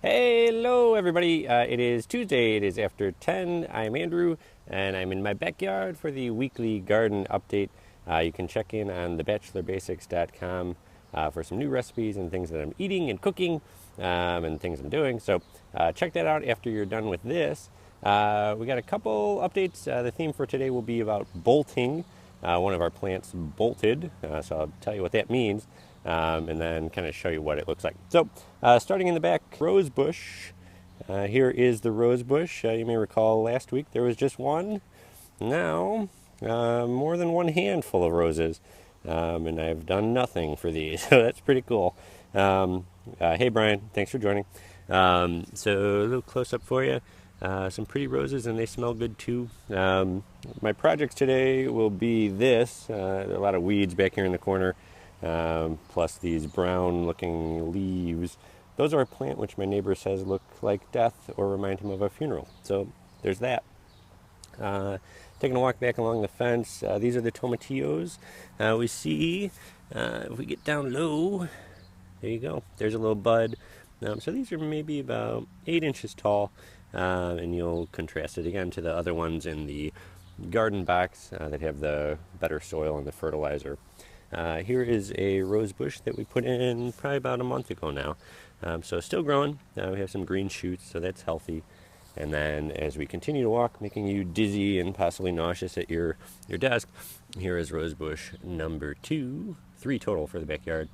Hello, everybody. It is Tuesday. It is after 10. I'm Andrew, and I'm in my backyard for the weekly garden update. You can check in on thebachelorbasics.com for some new recipes and things that I'm eating and cooking and things I'm doing. So check that out after you're done with this. We got a couple updates. The theme for today will be about bolting. One of our plants bolted, so I'll tell you what that means. And then kind of show you what it looks like. So, starting in the back, rose bush. Here is the rose bush. You may recall last week there was just one. Now, more than one handful of roses. And I've done nothing for these, so that's pretty cool. Hey, Brian, thanks for joining. So, a little close up for you. Some pretty roses, and they smell good too. My projects today will be this. A lot of weeds back here in the corner. Plus these brown looking leaves. Those are a plant which my neighbor says look like death or remind him of a funeral. So there's that. Taking a walk back along the fence. These are the tomatillos. We see, if we get down low, there you go. There's a little bud. So these are maybe about 8 inches tall. And you'll contrast it again to the other ones in the garden box that have the better soil and the fertilizer. Here is a rose bush that we put in probably about a month ago now. So still growing. We have some green shoots, so that's healthy. And then as we continue to walk, making you dizzy and possibly nauseous at your desk, here is rose bush number 2, 3 total for the backyard.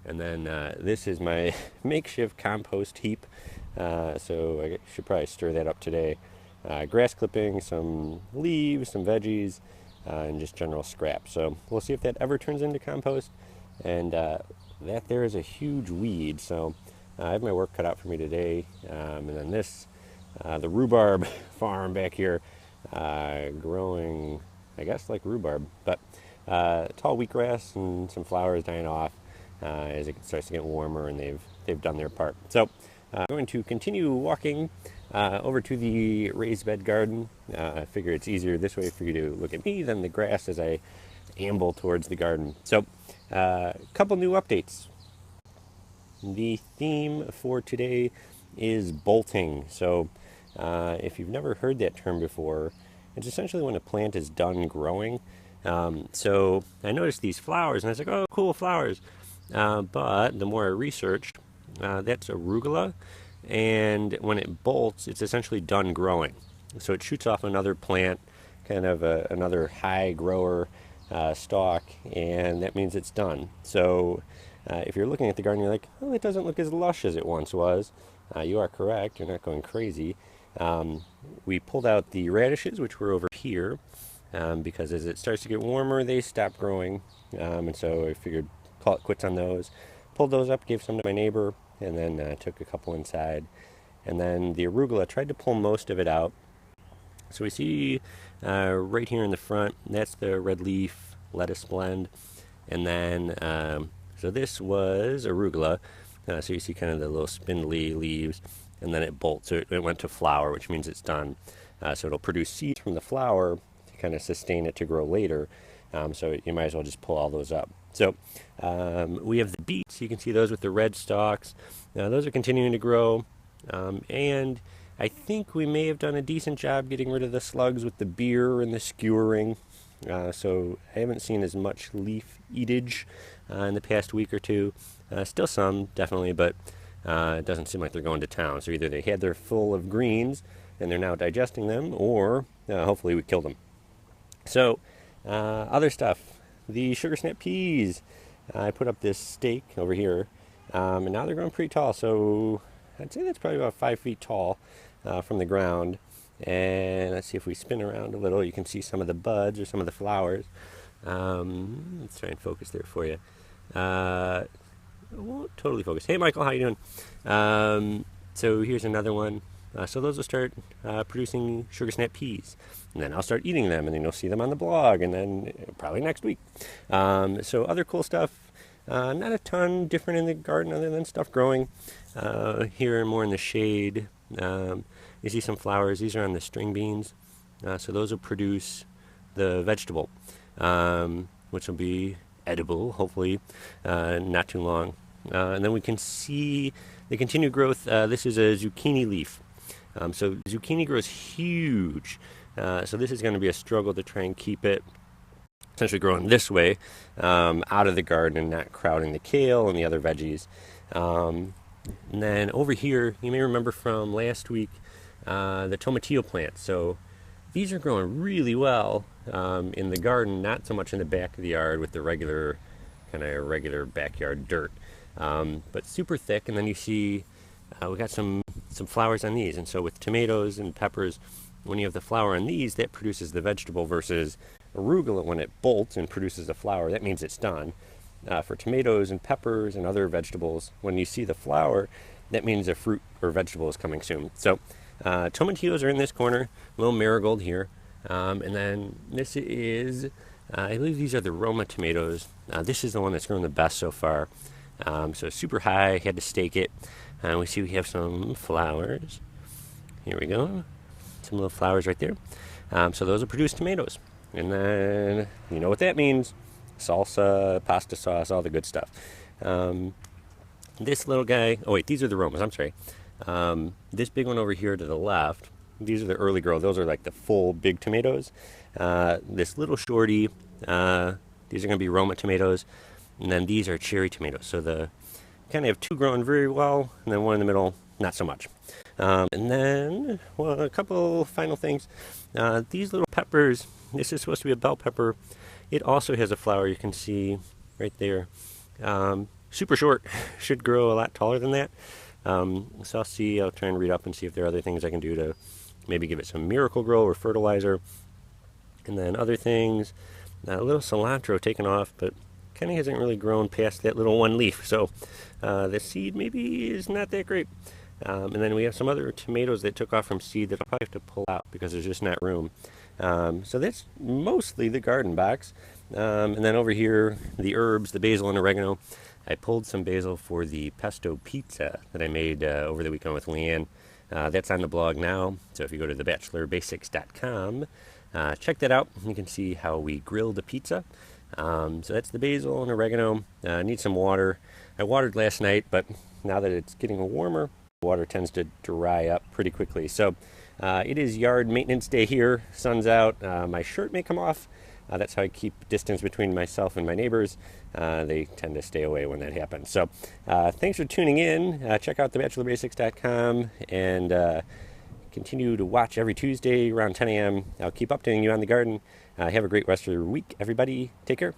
And then this is my makeshift compost heap. So I should probably stir that up today. Grass clippings, some leaves, some veggies, and just general scrap. So we'll see if that ever turns into compost. And that there is a huge weed. So I have my work cut out for me today. And then this, the rhubarb farm back here, growing, I guess, like rhubarb. But tall wheatgrass and some flowers dying off as it starts to get warmer, and they've done their part. So I'm going to continue walking over to the raised bed garden. I figure it's easier this way for you to look at me than the grass as I amble towards the garden. So a couple new updates. The theme for today is bolting. So if you've never heard that term before, it's essentially when a plant is done growing. So I noticed these flowers, and I was like, oh, cool flowers. But the more I researched, that's arugula, and when it bolts, it's essentially done growing. So it shoots off another plant, kind of another high grower stalk, and that means it's done. So if you're looking at the garden, you're like, oh, it doesn't look as lush as it once was. You are correct. You're not going crazy. We pulled out the radishes, which were over here, because as it starts to get warmer, they stop growing, and so I figured call it quits on those. Pulled those up, gave some to my neighbor, and then took a couple inside. And then the arugula, tried to pull most of it out. So we see right here in the front, that's the red leaf lettuce blend. And then, so this was arugula. So you see kind of the little spindly leaves, and then it bolts. So it went to flower, which means it's done. So it'll produce seeds from the flower to kind of sustain it to grow later. So you might as well just pull all those up. So we have the beets. You can see those with the red stalks. Those are continuing to grow. And I think we may have done a decent job getting rid of the slugs with the beer and the skewering. So I haven't seen as much leaf eatage in the past week or two. Still some, definitely, but it doesn't seem like they're going to town. So either they had their full of greens and they're now digesting them, or hopefully we killed them. So other stuff. The sugar snap peas. I put up this stake over here, and now they're growing pretty tall. So I'd say that's probably about 5 feet tall from the ground. And let's see if we spin around a little. You can see some of the buds or some of the flowers. Let's try and focus there for you. It won't totally focus. Hey, Michael, how you doing? So here's another one. So those will start producing sugar snap peas. And then I'll start eating them, and then you'll see them on the blog, and then probably next week. So other cool stuff. Not a ton different in the garden other than stuff growing. Here more in the shade. You see some flowers. These are on the string beans. So those will produce the vegetable, which will be edible, hopefully, not too long. And then we can see the continued growth, this is a zucchini leaf. So zucchini grows huge. So this is going to be a struggle to try and keep it essentially growing this way out of the garden and not crowding the kale and the other veggies. And then over here, you may remember from last week, the tomatillo plants. So these are growing really well in the garden, not so much in the back of the yard with the regular backyard dirt, but super thick. And then you see we got some flowers on these. And so with tomatoes and peppers, when you have the flower on these, that produces the vegetable, versus arugula, when it bolts and produces the flower, that means it's done. For tomatoes and peppers and other vegetables, when you see the flower, that means a fruit or vegetable is coming soon. So tomatillos are in this corner, a little marigold here, and then this is, I believe these are the Roma tomatoes. This is the one that's grown the best so far. So super high, had to stake it. We have some flowers. Here we go. Some little flowers right there. So those will produce tomatoes. And then, you know what that means. Salsa, pasta sauce, all the good stuff. This little guy, oh wait, these are the Romas, I'm sorry. This big one over here to the left, these are the early growth. Those are like the full big tomatoes. This little shorty, these are going to be Roma tomatoes. And then these are cherry tomatoes. So the kind of have two growing very well, and then one in the middle, not so much. And then, well, a couple final things. These little peppers, this is supposed to be a bell pepper. It also has a flower, you can see right there. Super short, should grow a lot taller than that. So I'll try and read up and see if there are other things I can do to maybe give it some miracle grow or fertilizer. And then other things, a little cilantro taken off, but kind of hasn't really grown past that little one leaf. So the seed maybe is not that great. And then we have some other tomatoes that took off from seed that I'll probably have to pull out because there's just not room. So that's mostly the garden box. And then over here, the herbs, the basil and oregano. I pulled some basil for the pesto pizza that I made over the weekend with Leanne. That's on the blog now. So if you go to thebachelorbasics.com, check that out. You can see how we grilled the pizza. So that's the basil and oregano. Need some water. I watered last night, but now that it's getting warmer, water tends to dry up pretty quickly. So it is yard maintenance day here. Sun's out. My shirt may come off. That's how I keep distance between myself and my neighbors. They tend to stay away when that happens. So thanks for tuning in. Check out thebachelorbasics.com and continue to watch every Tuesday around 10 a.m. I'll keep updating you on the garden. Have a great rest of your week, everybody. Take care.